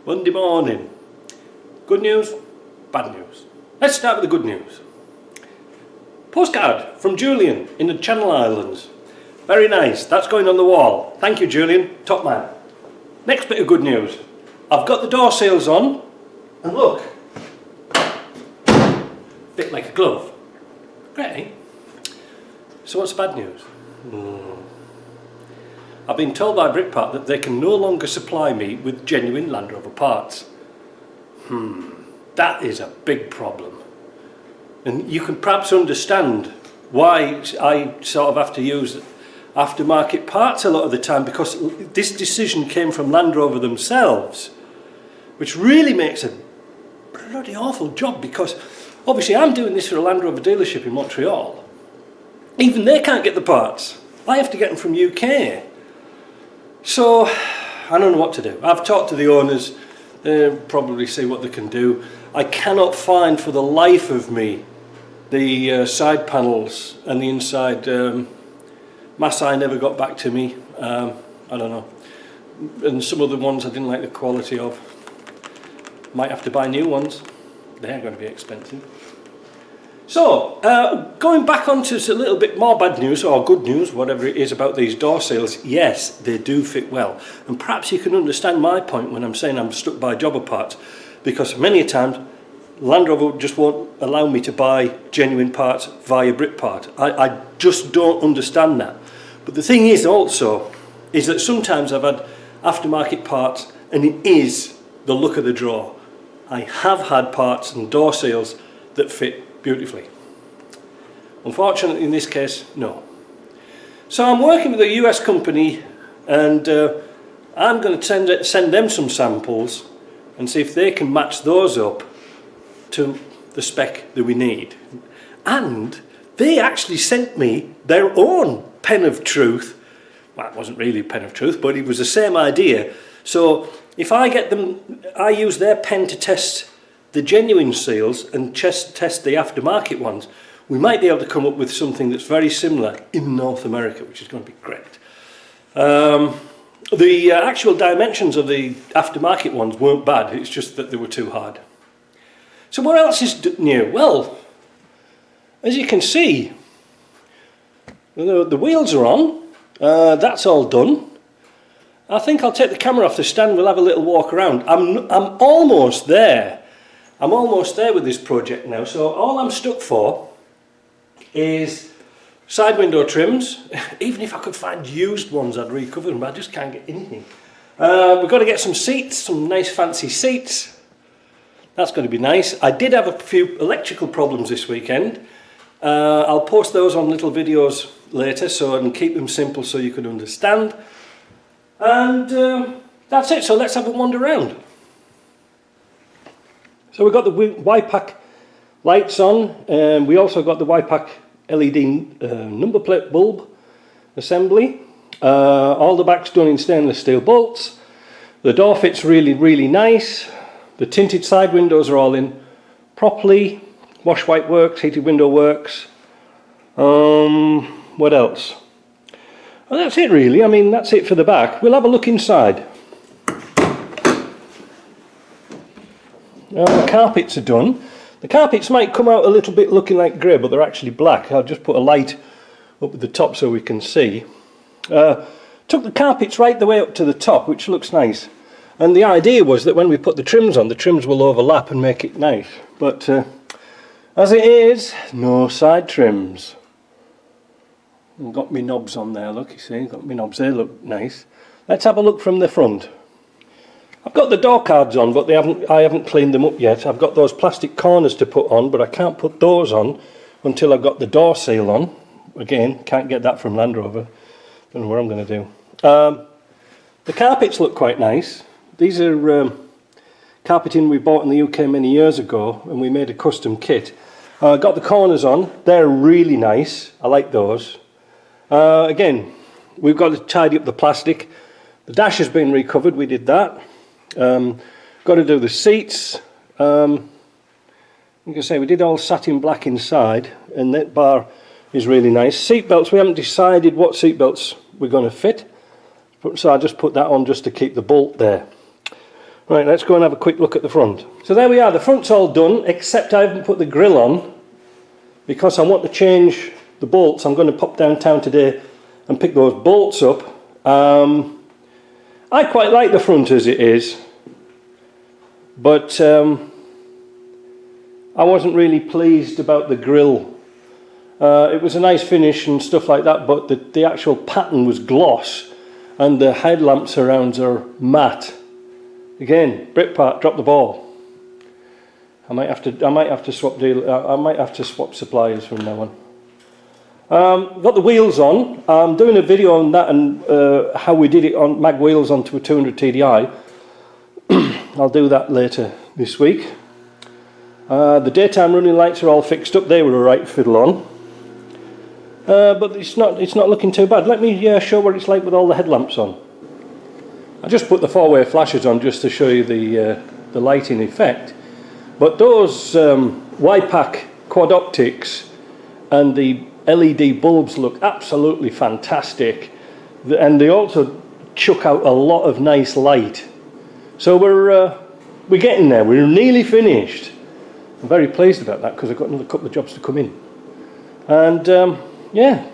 Monday morning. Good news, bad news. Let's start with the good news. Postcard from Julian in the Channel Islands. Very nice, that's going on the wall. Thank you, Julian, top man. Next bit of good news. I've got the door seals on, and look, fit like a glove. Great, eh? So what's the bad news? I've been told by Britrest that they can no longer supply me with genuine Land Rover parts. That is a big problem. And you can perhaps understand why I sort of have to use aftermarket parts a lot of the time, because this decision came from Land Rover themselves, which really makes a bloody awful job, because obviously I'm doing this for a Land Rover dealership in Montreal. Even they can't get the parts. I have to get them from UK. So I don't know what to do. I've talked to the owners. They'll probably see what they can do. I cannot find for the life of me the side panels and the inside. Masai never got back to me. I don't know. And some of the ones I didn't like the quality of. Might have to buy new ones. They're going to be expensive. So, going back onto a little bit more bad news, or good news, whatever it is about these door seals, yes, they do fit well. And perhaps you can understand my point when I'm saying I'm stuck by jobber parts, because many a times Land Rover just won't allow me to buy genuine parts via Britrest. I just don't understand that. But the thing is also, is that sometimes I've had aftermarket parts and it is the look of the drawer. I have had parts and door seals that fit beautifully. Unfortunately, in this case, no. So I'm working with a US company, and I'm going to send them some samples and see if they can match those up to the spec that we need. And they actually sent me their own pen of truth. Well, it wasn't really a pen of truth, but it was the same idea. So if I get them, I use their pen to test the genuine seals and test the aftermarket ones, we might be able to come up with something that's very similar in North America, which is going to be great. The actual dimensions of the aftermarket ones weren't bad, it's just that they were too hard. So what else is new? Well, as you can see, the wheels are on, that's all done. I think I'll take the camera off the stand, we'll have a little walk around. I'm almost there. I'm almost there with this project now, so all I'm stuck for is side window trims. Even if I could find used ones, I'd recover them, but I just can't get anything. We've got to get some seats, some nice fancy seats. That's going to be nice. I did have a few electrical problems this weekend. I'll post those on little videos later, so I can keep them simple so you can understand. And that's it, so let's have a wander around. So we've got the Y-Pack lights on, and we also got the Y-Pack LED number plate bulb assembly. All the back's done in stainless steel bolts. The door fits really, really nice. The tinted side windows are all in properly. Wash wipe works, heated window works. What else? Well, that's it really. I mean, that's it for the back. We'll have a look inside. The carpets are done. The carpets might come out a little bit looking like grey, but they're actually black. I'll just put a light up at the top so we can see. Took the carpets right the way up to the top, which looks nice. And the idea was that when we put the trims on, the trims will overlap and make it nice. But as it is, no side trims. I've got my knobs on there, look, you see, got my knobs, they look nice. Let's have a look from the front. I've got the door cards on, but I haven't cleaned them up yet. I've got those plastic corners to put on, but I can't put those on until I've got the door seal on. Again, can't get that from Land Rover. Don't know what I'm going to do. The carpets look quite nice. These are carpeting we bought in the UK many years ago, and we made a custom kit. Got the corners on. They're really nice. I like those. Again, we've got to tidy up the plastic. The dash has been recovered. We did that. Got to do the seats. Like I say, we did all satin black inside, and that bar is really nice. Seat belts, we haven't decided what seat belts we're going to fit, so I just put that on just to keep the bolt there. Right, let's go and have a quick look at the front. So there we are, the front's all done, except I haven't put the grille on because I want to change the bolts. I'm going to pop downtown today and pick those bolts up. I quite like the front as it is, but I wasn't really pleased about the grille. It was a nice finish and stuff like that, but the actual pattern was gloss and the headlamp surrounds are matte. Again, Britpart dropped the ball. I might have to swap suppliers from now on. Got the wheels on. I'm doing a video on that and how we did it on mag wheels onto a 200 TDI. I'll do that later this week. The daytime running lights are all fixed up. They were a right fiddle on. But it's not looking too bad. Let me show what it's like with all the headlamps on. I just put the four-way flashers on just to show you the lighting effect. But those Y-Pack quad optics and the LED bulbs look absolutely fantastic, and they also chuck out a lot of nice light. So we're getting there. We're nearly finished. I'm very pleased about that because I've got another couple of jobs to come in. And yeah,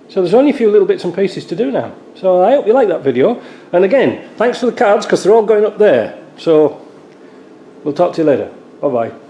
so there's only a few little bits and pieces to do now. So I hope you like that video. And again, thanks for the cards because they're all going up there. So we'll talk to you later. Bye bye.